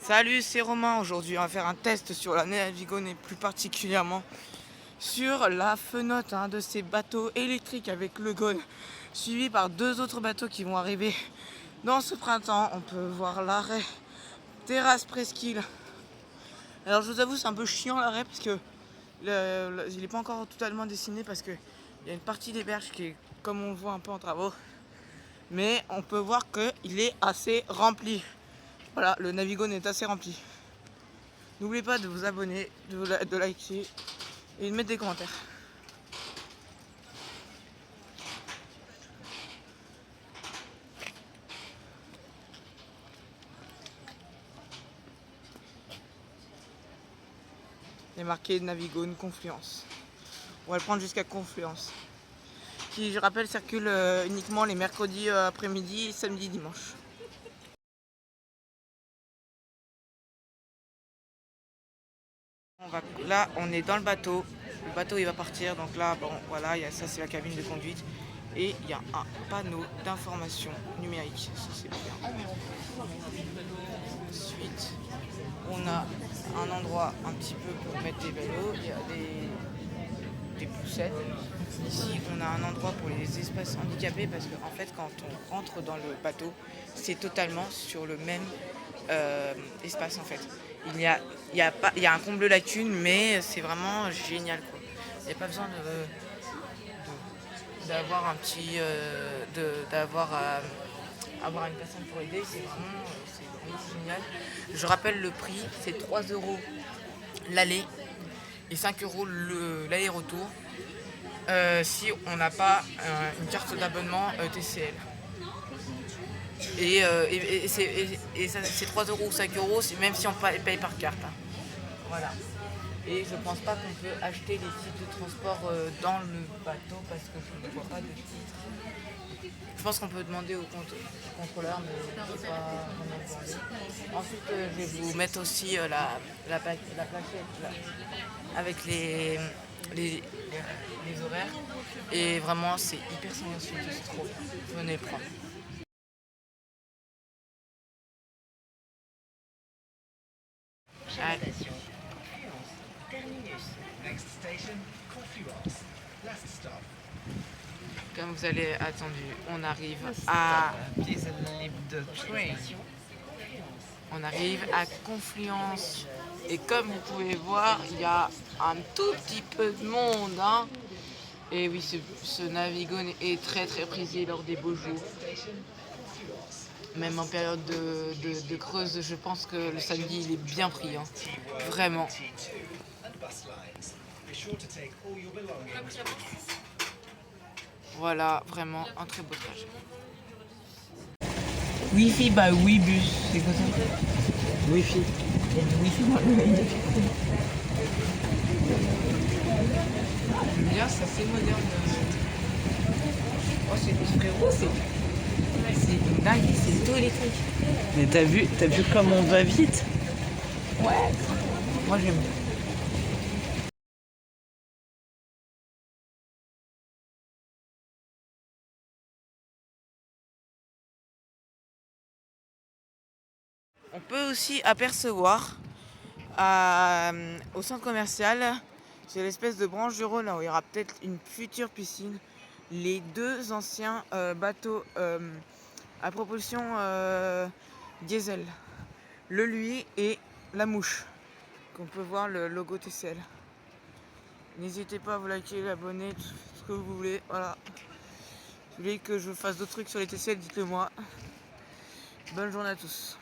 Salut, c'est Romain. Aujourd'hui, on va faire un test sur la Navigon et plus particulièrement sur la Fenote, de ces bateaux électriques avec le Gone, suivi par deux autres bateaux qui vont arriver dans ce printemps. On peut voir l'arrêt Terrasse Presqu'île. Alors, je vous avoue, c'est un peu chiant l'arrêt parce que il n'est pas encore totalement dessiné parce qu'il y a une partie des berges qui est, comme on le voit, un peu en travaux. Mais on peut voir qu'il est assez rempli. Voilà, le Navigon est assez rempli. N'oubliez pas de vous abonner, de liker et de mettre des commentaires. Il est marqué Navigon Confluence. On va le prendre jusqu'à Confluence. Qui, je rappelle, circule uniquement les mercredis après-midi, samedi, dimanche. Là, on est dans le bateau. Le bateau, il va partir. Donc là, bon, voilà, ça c'est la cabine de conduite. Et il y a un panneau d'information numérique. Ça, c'est bien. Ensuite, on a un endroit un petit peu pour mettre des vélos. Il y a des poussettes. Ici, on a un endroit pour les espaces handicapés parce qu'en fait, quand on rentre dans le bateau, c'est totalement sur le même espace en fait. Il y a un comble lacune, mais c'est vraiment génial, quoi. Il n'y a pas besoin d'avoir un petit, avoir une personne pour aider. C'est vraiment génial. Je rappelle le prix, c'est 3 € l'aller et 5 € l'aller-retour. Si on n'a pas une carte d'abonnement TCL. Et c'est 3 € ou 5 €, même si on paye par carte. Voilà. Et je pense pas qu'on peut acheter les titres de transport dans le bateau parce que je ne vois pas de titres. Je pense qu'on peut demander au contrôleur, mais je ne peux pas vraiment demander. Ensuite, je vais vous mettre aussi la plaquette là, avec les horaires. Et vraiment, c'est hyper silencieux, c'est trop bien. Venez le prendre. Allez. Comme vous avez attendu, on arrive à Confluence. Et comme vous pouvez voir, il y a un tout petit peu de monde. Et oui, ce Navigon est très très prisé lors des beaux jours. Même en période de creuse, je pense que le samedi il est bien pris, vraiment. Voilà, vraiment un très beau trajet. Wi-Fi by Webus, c'est quoi ça? Wi-Fi. Il y a du Wi-Fi dans le J'aime bien, c'est assez moderne. Oh, c'est frérot, c'est une dingue, c'est tout électrique. Mais t'as vu comme on va vite? Ouais. Moi j'aime. On peut aussi apercevoir au centre commercial, c'est l'espèce de branche du Rhône, là où il y aura peut-être une future piscine, les deux anciens bateaux à propulsion diesel, le Lui et la Mouche, qu'on peut voir le logo TCL. N'hésitez pas à vous liker, l'abonner, tout ce que vous voulez. Voilà. Si vous voulez que je fasse d'autres trucs sur les TCL, dites-le moi. Bonne journée à tous.